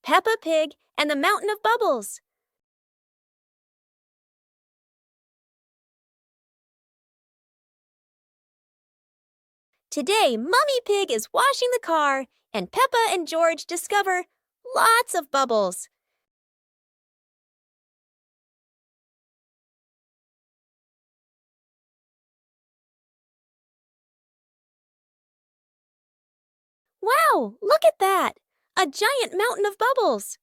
Peppa Pig and the Mountain of Bubbles. Today, Mummy Pig is washing the car, and Peppa and George discover lots of bubbles. Wow, look at that! A giant mountain of bubbles.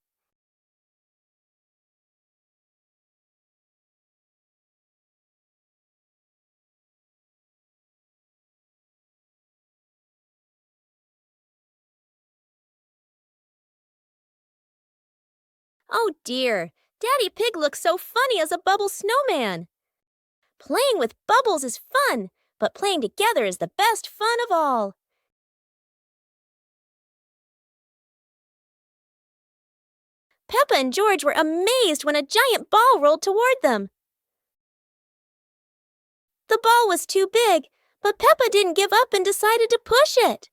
Oh dear, Daddy Pig looks so funny as a bubble snowman. Playing with bubbles is fun, but playing together is the best fun of all. Peppa and George were amazed when a giant ball rolled toward them. The ball was too big, but Peppa didn't give up and decided to push it.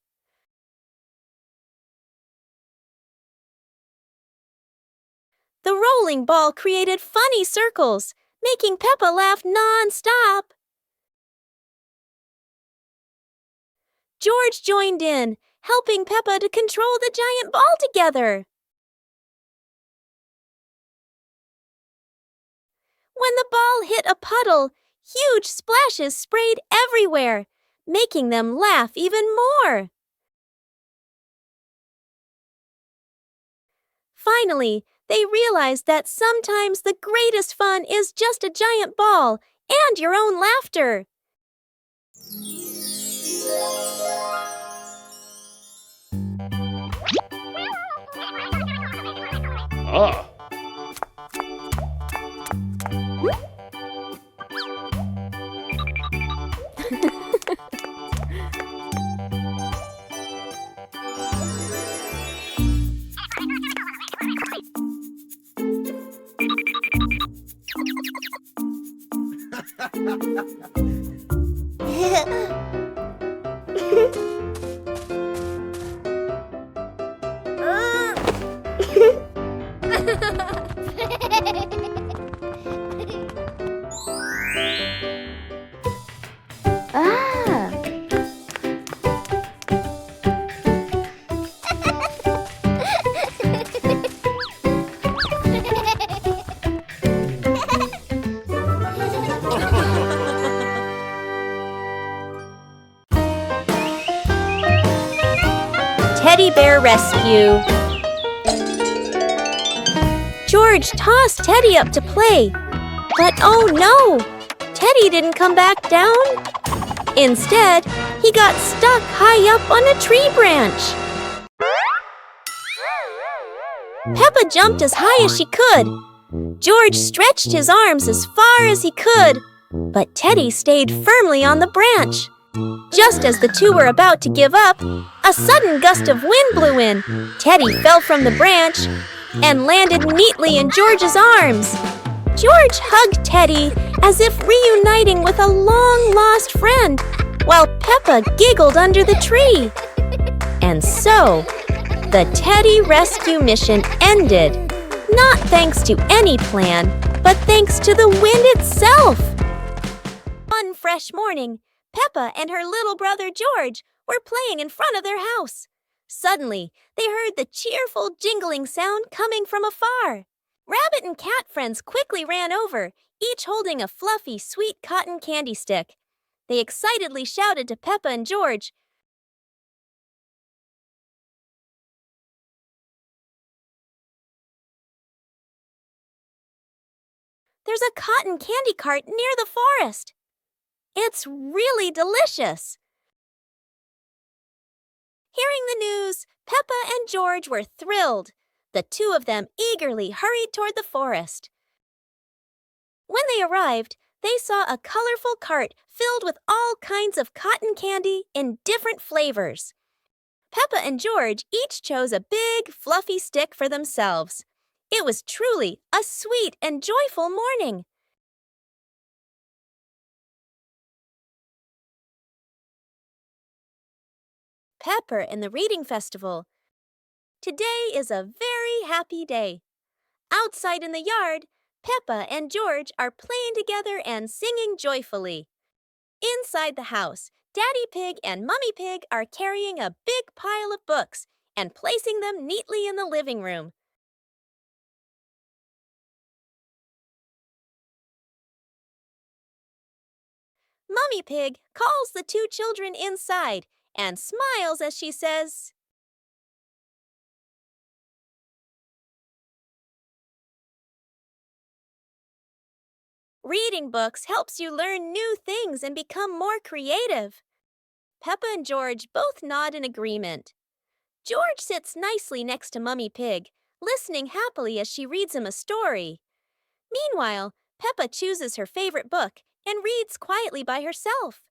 The rolling ball created funny circles, making Peppa laugh non-stop. George joined in, helping Peppa to control the giant ball together. When the ball hit a puddle, huge splashes sprayed everywhere, making them laugh even more. Finally, they realized that sometimes the greatest fun is just a giant ball and your own laughter. Ah. Teddy Bear Rescue. George tossed Teddy up to play, but oh no! Teddy didn't come back down. Instead, he got stuck high up on a tree branch. Peppa jumped as high as she could. George stretched his arms as far as he could, but Teddy stayed firmly on the branch. Just as the two were about to give up, a sudden gust of wind blew in. Teddy fell from the branch and landed neatly in George's arms. George hugged Teddy as if reuniting with a long-lost friend, while Peppa giggled under the tree. And so, the Teddy rescue mission ended, not thanks to any plan, but thanks to the wind itself. One fresh morning, Peppa and her little brother George were playing in front of their house. Suddenly, they heard the cheerful jingling sound coming from afar. Rabbit and cat friends quickly ran over, each holding a fluffy, sweet cotton candy stick. They excitedly shouted to Peppa and George, "There's a cotton candy cart near the forest. It's really delicious." Hearing the news, Peppa and George were thrilled. The two of them eagerly hurried toward the forest. When they arrived, they saw a colorful cart filled with all kinds of cotton candy in different flavors. Peppa and George each chose a big, fluffy stick for themselves. It was truly a sweet and joyful morning. Pepper in the Reading Festival. Today is a very very happy day. Outside in the yard, Peppa and George are playing together and singing joyfully. Inside the house, Daddy Pig and Mummy Pig are carrying a big pile of books and placing them neatly in the living room. Mummy Pig calls the two children inside and smiles as she says, "Reading books helps you learn new things and become more creative." Peppa and George both nod in agreement. George sits nicely next to Mummy Pig, listening happily as she reads him a story. Meanwhile, Peppa chooses her favorite book and reads quietly by herself.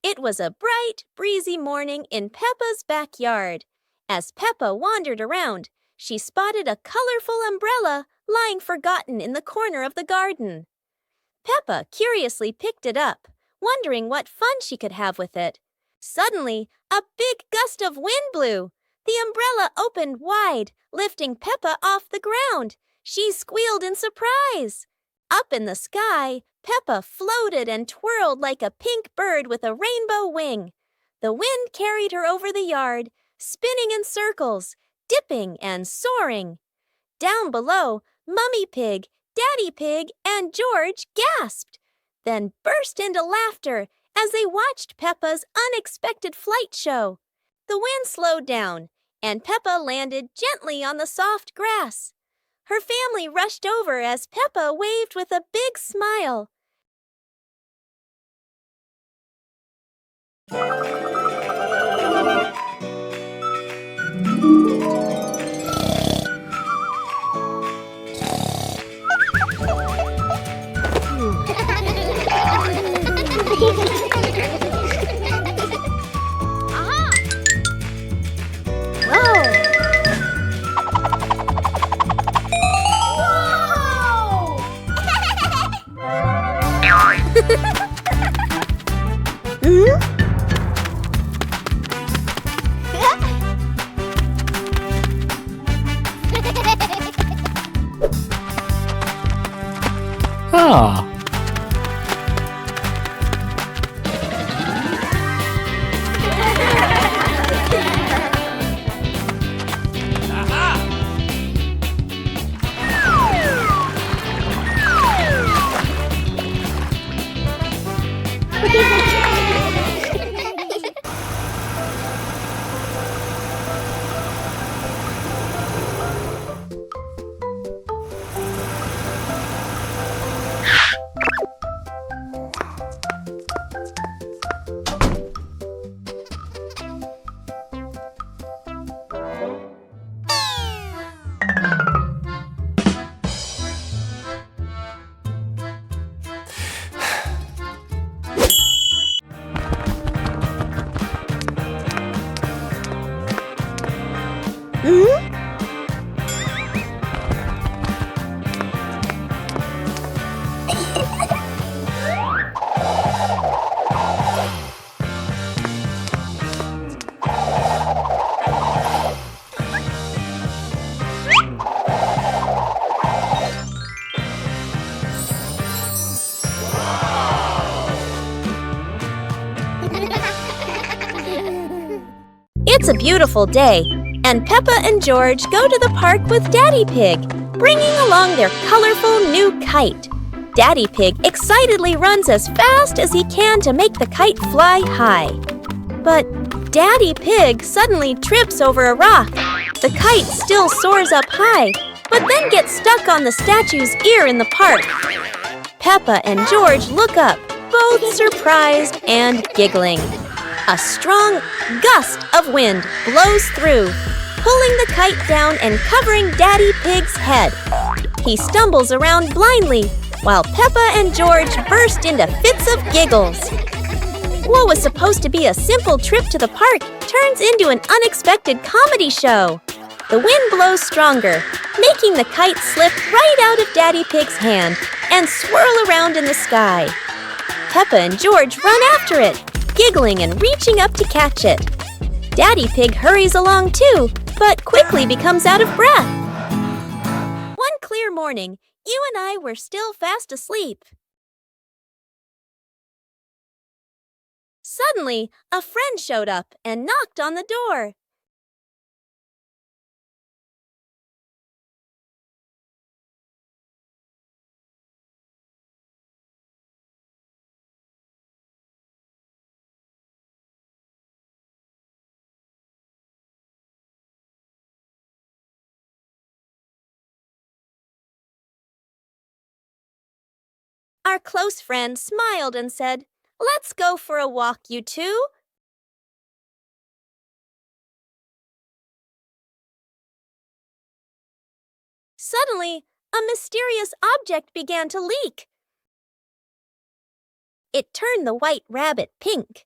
It was a bright, breezy morning in Peppa's backyard. As Peppa wandered around, she spotted a colorful umbrella lying forgotten in the corner of the garden. Peppa curiously picked it up, wondering what fun she could have with it. Suddenly, a big gust of wind blew. The umbrella opened wide, lifting Peppa off the ground. She squealed in surprise. Up in the sky, Peppa floated and twirled like a pink bird with a rainbow wing. The wind carried her over the yard, spinning in circles, dipping and soaring. Down below, Mummy Pig, Daddy Pig, and George gasped, then burst into laughter as they watched Peppa's unexpected flight show. The wind slowed down, and Peppa landed gently on the soft grass. Her family rushed over as Peppa waved with a big smile. Ah. It's a beautiful day, and Peppa and George go to the park with Daddy Pig, bringing along their colorful new kite. Daddy Pig excitedly runs as fast as he can to make the kite fly high. But Daddy Pig suddenly trips over a rock. The kite still soars up high, but then gets stuck on the statue's ear in the park. Peppa and George look up, both surprised and giggling. A strong gust of wind blows through, pulling the kite down and covering Daddy Pig's head. He stumbles around blindly, while Peppa and George burst into fits of giggles. What was supposed to be a simple trip to the park turns into an unexpected comedy show. The wind blows stronger, making the kite slip right out of Daddy Pig's hand and swirl around in the sky. Peppa and George run after it, giggling and reaching up to catch it. Daddy Pig hurries along too, but quickly becomes out of breath. One clear morning, you and I were still fast asleep. Suddenly, a friend showed up and knocked on the door. Our close friend smiled and said, "Let's go for a walk, you two." Suddenly, a mysterious object began to leak. It turned the white rabbit pink.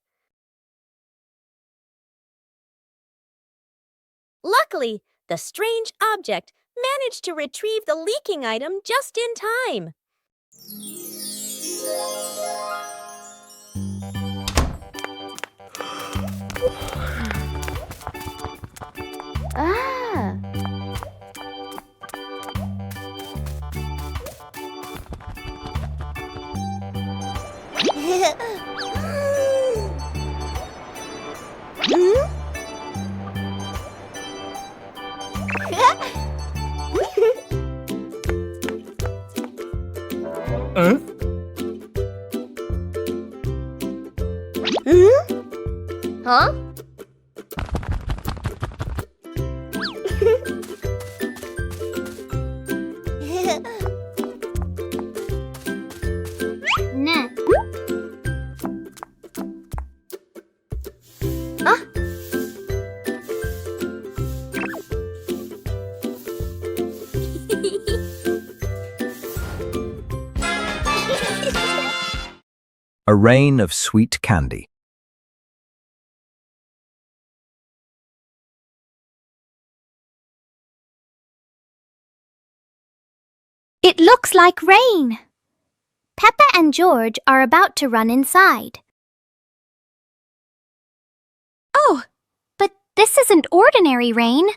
Luckily, the strange object managed to retrieve the leaking item just in time. Ah! Huh? Nah. Huh? A rain of sweet candy. It looks like rain. Peppa and George are about to run inside. Oh, but this isn't ordinary rain.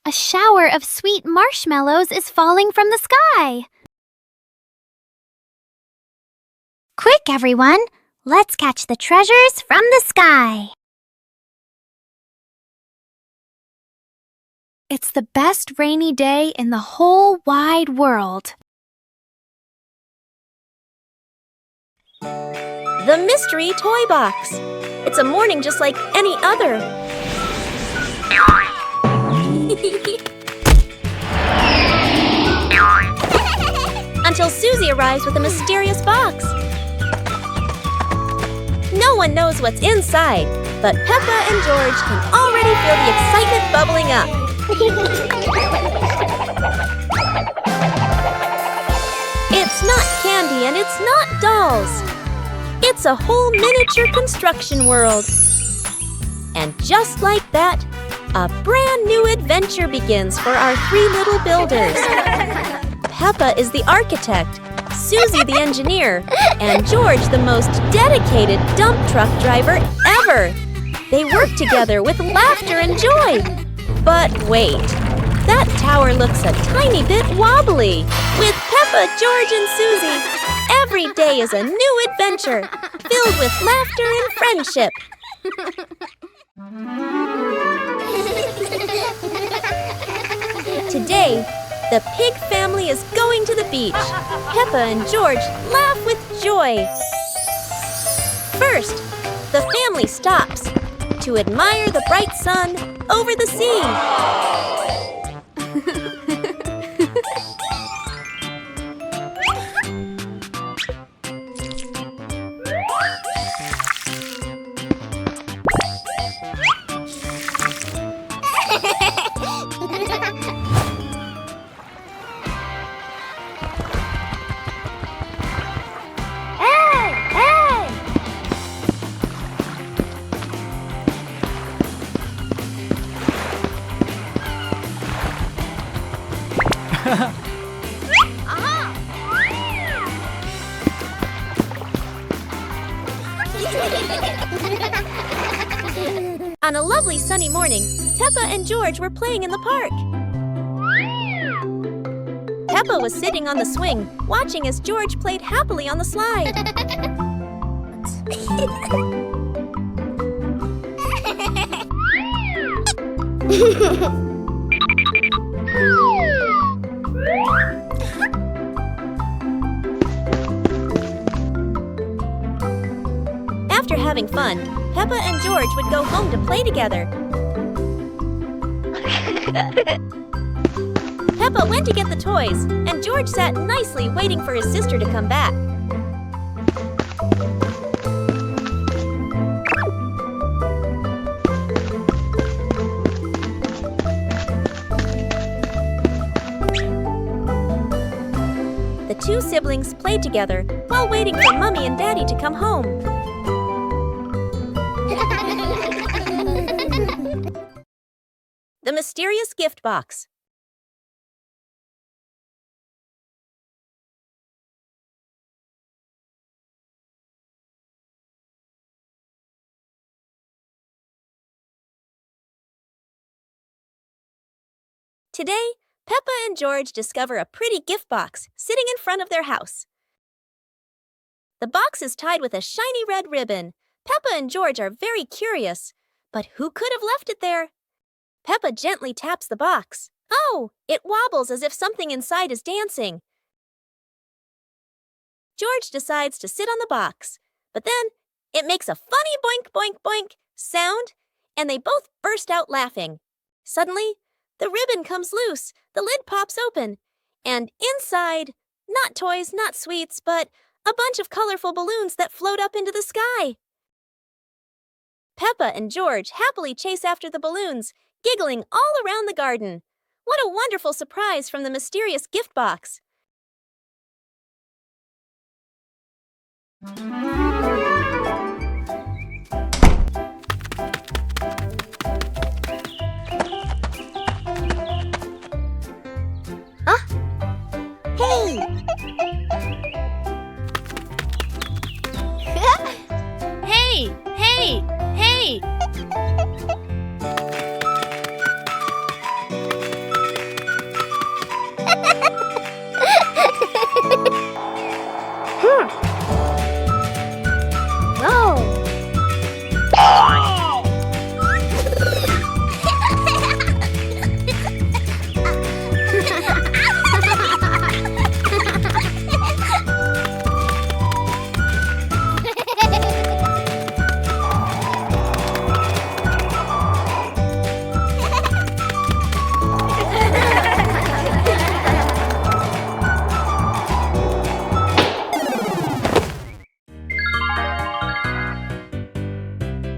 A shower of sweet marshmallows is falling from the sky. Quick, everyone! Let's catch the treasures from the sky. It's the best rainy day in the whole wide world. The mystery toy box. It's a morning just like any other. Until Susie arrives with a mysterious box. No one knows what's inside, but Peppa and George can already feel the excitement bubbling up. It's not candy and it's not dolls. It's a whole miniature construction world. And just like that, a brand new adventure begins for our three little builders. Peppa is the architect, Susie the engineer, and George the most dedicated dump truck driver ever. They work together with laughter and joy. But wait, that tower looks a tiny bit wobbly. With Peppa, George, and Susie, every day is a new adventure filled with laughter and friendship. Today, the pig family is going to the beach. Peppa and George laugh with joy. First, the family stops to admire the bright sun over the sea. On a lovely sunny morning, Peppa and George were playing in the park. Peppa was sitting on the swing, watching as George played happily on the slide. After having fun, Peppa and George would go home to play together. Peppa went to get the toys, and George sat nicely waiting for his sister to come back. The two siblings played together while waiting for Mommy and Daddy to come home. The mysterious gift box. Today, Peppa and George discover a pretty gift box sitting in front of their house. The box is tied with a shiny red ribbon. Peppa and George are very curious, but who could have left it there? Peppa gently taps the box. Oh, it wobbles as if something inside is dancing. George decides to sit on the box, but then it makes a funny boink, boink, boink sound, and they both burst out laughing. Suddenly, the ribbon comes loose, the lid pops open, and inside, not toys, not sweets, but a bunch of colorful balloons that float up into the sky. Peppa and George happily chase after the balloons, giggling all around the garden. What a wonderful surprise from the mysterious gift box. Hey! Hey! Hey! Hey!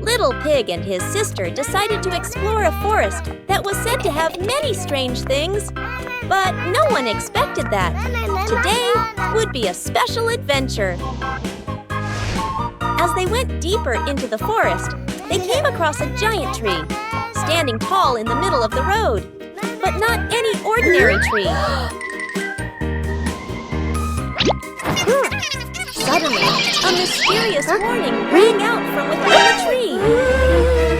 Little Pig and his sister decided to explore a forest that was said to have many strange things, but no one expected that. Today would be a special adventure. As they went deeper into the forest, they came across a giant tree, standing tall in the middle of the road, but not any ordinary tree. Suddenly, a mysterious warning rang out from within the tree.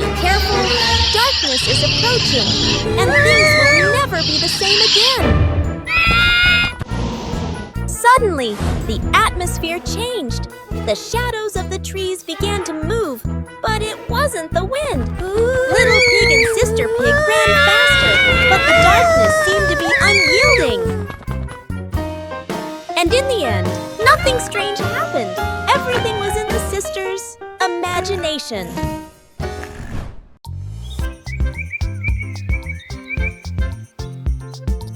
Be careful, darkness is approaching, and things will never be the same again. Suddenly, the atmosphere changed. The shadows of the trees began to move, but it wasn't the wind. Little Pig and Sister Pig ran faster, but the darkness seemed to be unyielding. And in the end, nothing strange happened. Everything was in the sisters' imagination.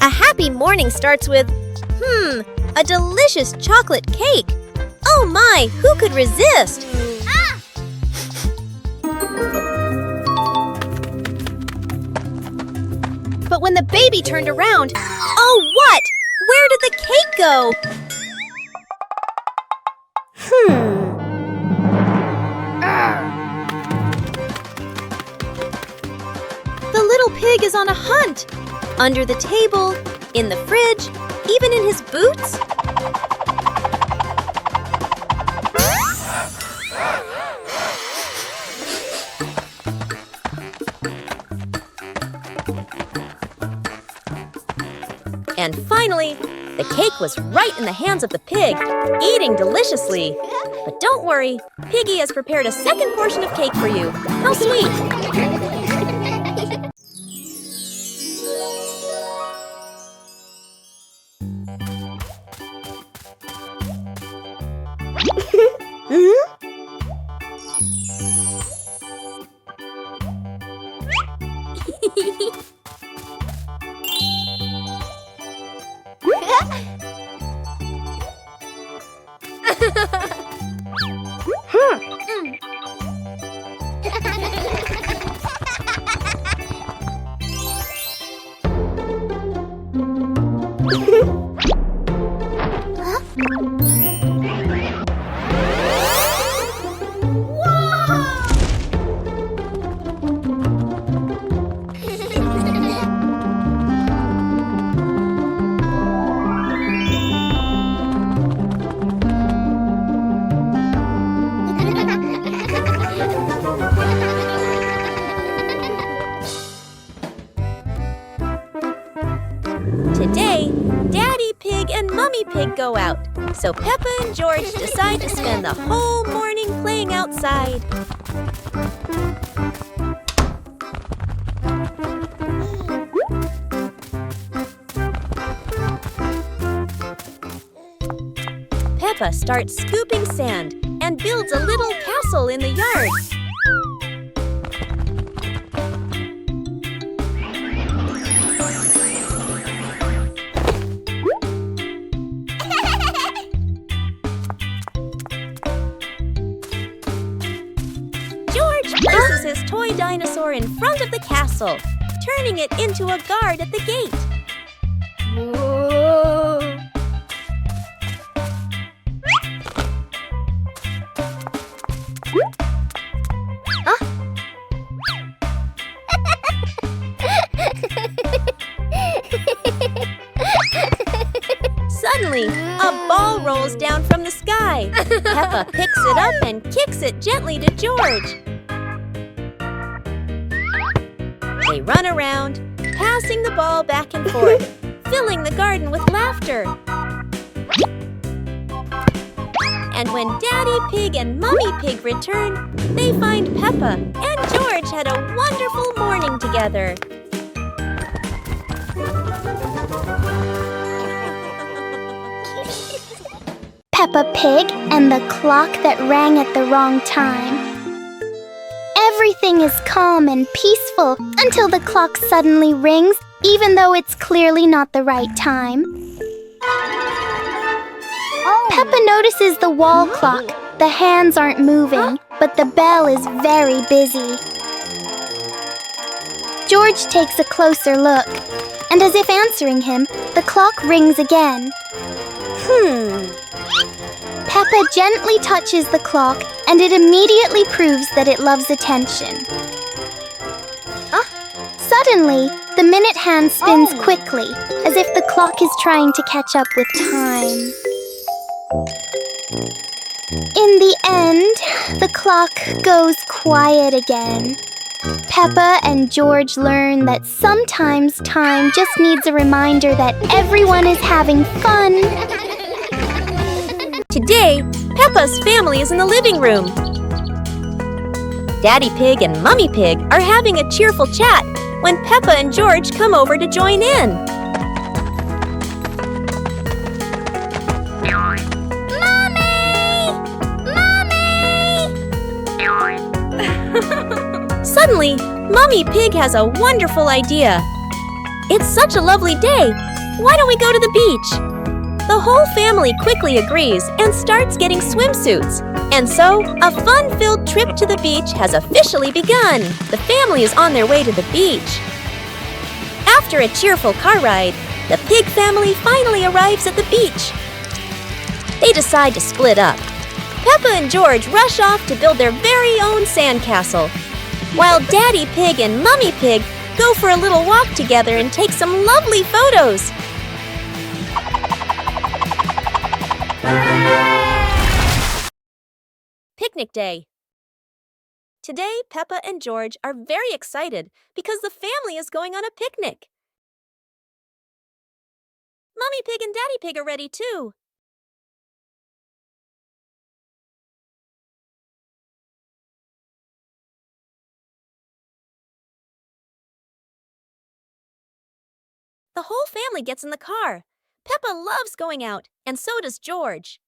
A happy morning starts with, a delicious chocolate cake. Oh my, who could resist? But when the baby turned around, oh what? Where did the cake go? The little pig is on a hunt. Under the table, In the fridge, even in his boots. And finally, the cake was right in the hands of the pig, eating deliciously. But don't worry, Piggy has prepared a second portion of cake for you. How sweet! Today, Daddy Pig and Mummy Pig go out, so Peppa and George decide to spend the whole morning playing outside. Peppa starts scooping sand and builds a little castle in the yard. Places his toy dinosaur in front of the castle, turning it into a guard at the gate. Whoa. Suddenly, a ball rolls down from the sky. Peppa picks it up and kicks it gently to George. They run around, passing the ball back and forth, filling the garden with laughter. And when Daddy Pig and Mummy Pig return, they find Peppa and George had a wonderful morning together. Peppa Pig and the clock that rang at the wrong time. Everything is calm and peaceful until the clock suddenly rings, even though it's clearly not the right time. Peppa notices the wall clock. The hands aren't moving, but the bell is very busy. George takes a closer look, and as if answering him, the clock rings again. Peppa gently touches the clock, and it immediately proves that it loves attention. Suddenly, the minute hand spins quickly, as if the clock is trying to catch up with time. In the end, the clock goes quiet again. Peppa and George learn that sometimes time just needs a reminder that everyone is having fun. Today, Peppa's family is in the living room. Daddy Pig and Mummy Pig are having a cheerful chat when Peppa and George come over to join in. Suddenly, Mummy Pig has a wonderful idea. It's such a lovely day. Why don't we go to the beach? The whole family quickly agrees and starts getting swimsuits. And so, a fun-filled trip to the beach has officially begun. The family is on their way to the beach. After a cheerful car ride, the pig family finally arrives at the beach. They decide to split up. Peppa and George rush off to build their very own sandcastle, while Daddy Pig and Mummy Pig go for a little walk together and take some lovely photos. Picnic Day. Today, Peppa and George are very excited because the family is going on a picnic. Mommy Pig and Daddy Pig are ready too. The whole family gets in the car. Peppa loves going out, and so does George.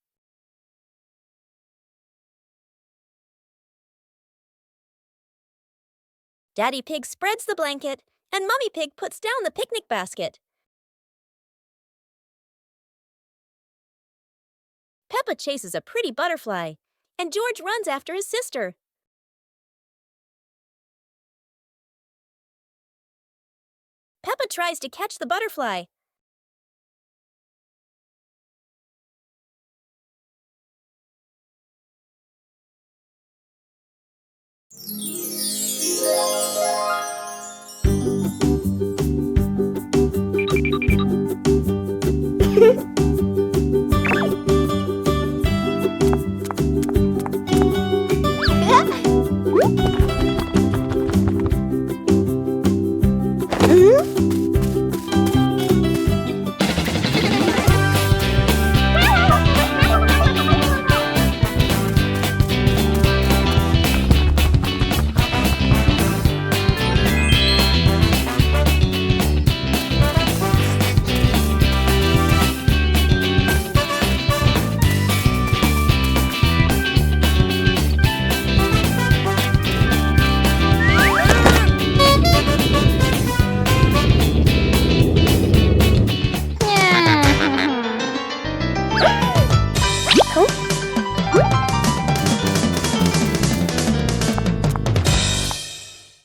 Daddy Pig spreads the blanket, and Mummy Pig puts down the picnic basket. Peppa chases a pretty butterfly, and George runs after his sister. Peppa tries to catch the butterfly.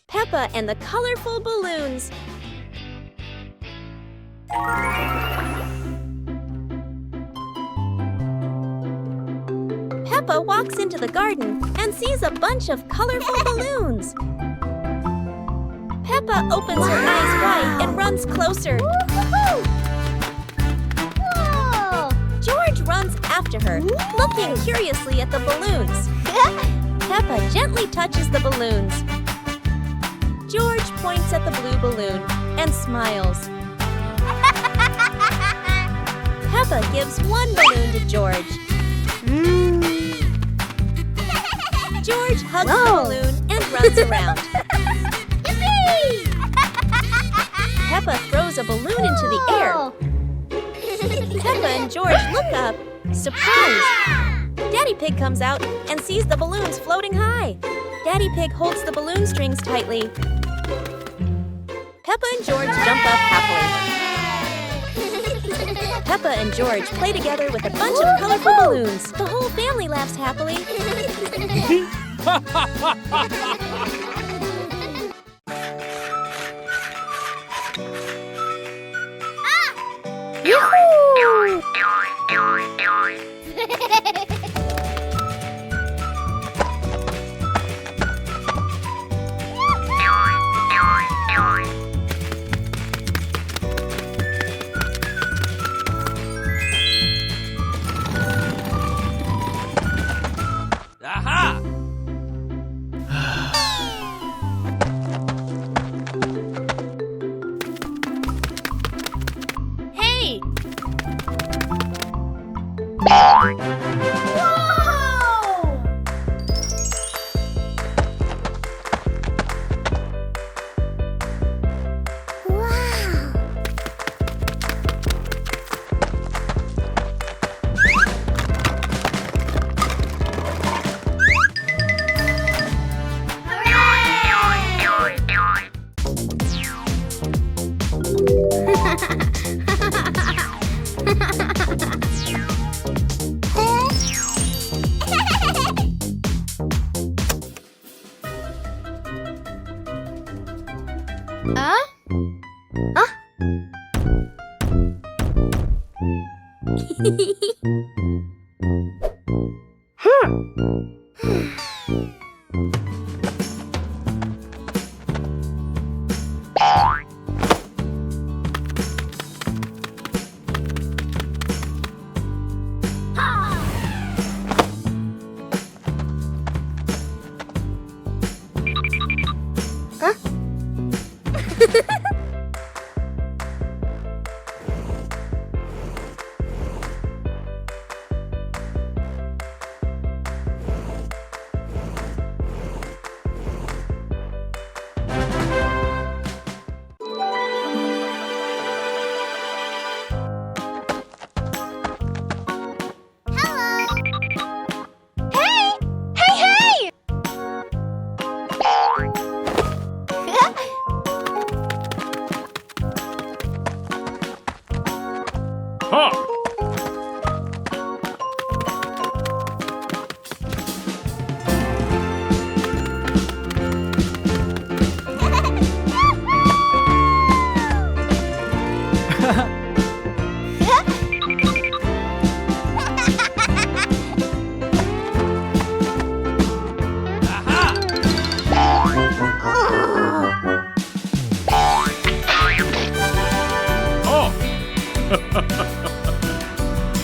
Peppa and the colorful balloons. Peppa walks into the garden and sees a bunch of colorful balloons. Peppa opens her eyes wide and runs closer. Whoa! George runs after her, looking curiously at the balloons. Peppa gently touches the balloons. George points at the blue balloon and smiles. Peppa gives one balloon to George. George hugs the balloon and runs around. Peppa throws a balloon into the air. Peppa and George look up, surprised. Daddy Pig comes out and sees the balloons floating high. Daddy Pig holds the balloon strings tightly. Peppa and George jump up happily. Peppa and George play together with a bunch of colorful balloons. The whole family laughs happily. Yoo-hoo! Aha! Hey!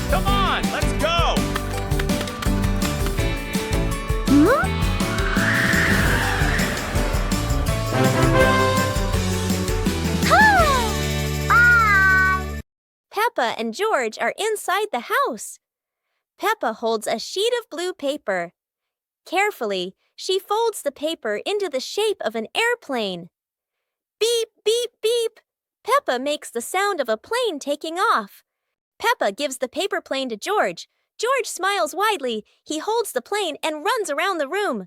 Come on, let's go! Peppa and George are inside the house. Peppa holds a sheet of blue paper. Carefully, she folds the paper into the shape of an airplane. Beep, beep, beep. Peppa makes the sound of a plane taking off. Peppa gives the paper plane to George. George smiles widely. He holds the plane and runs around the room.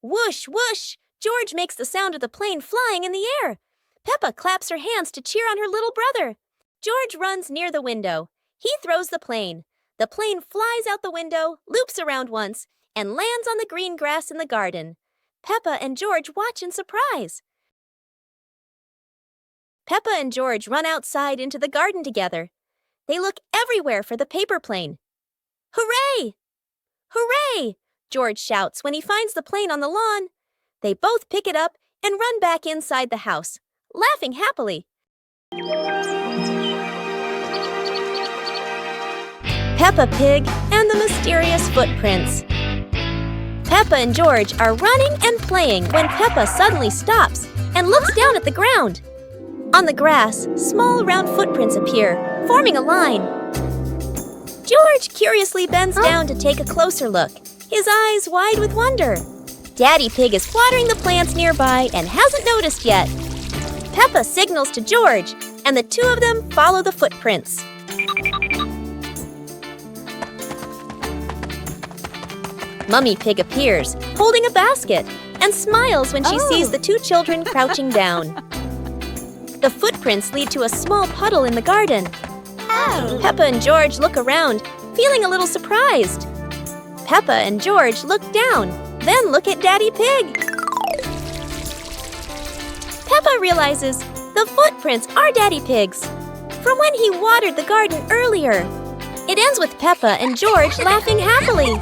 Whoosh, whoosh! George makes the sound of the plane flying in the air. Peppa claps her hands to cheer on her little brother. George runs near the window. He throws the plane. The plane flies out the window, loops around once, and lands on the green grass in the garden. Peppa and George watch in surprise. Peppa and George run outside into the garden together. They look everywhere for the paper plane. Hooray! Hooray! George shouts when he finds the plane on the lawn. They both pick it up and run back inside the house, laughing happily. Peppa Pig and the Mysterious Footprints. Peppa and George are running and playing when Peppa suddenly stops and looks down at the ground. On the grass, small round footprints appear, forming a line. George curiously bends down to take a closer look, his eyes wide with wonder. Daddy Pig is watering the plants nearby and hasn't noticed yet. Peppa signals to George, and the two of them follow the footprints. Mummy Pig appears, holding a basket, and smiles when she sees the two children crouching down. The footprints lead to a small puddle in the garden. Peppa and George look around, feeling a little surprised. Peppa and George look down, then look at Daddy Pig. Peppa realizes the footprints are Daddy Pig's, from when he watered the garden earlier. It ends with Peppa and George laughing happily.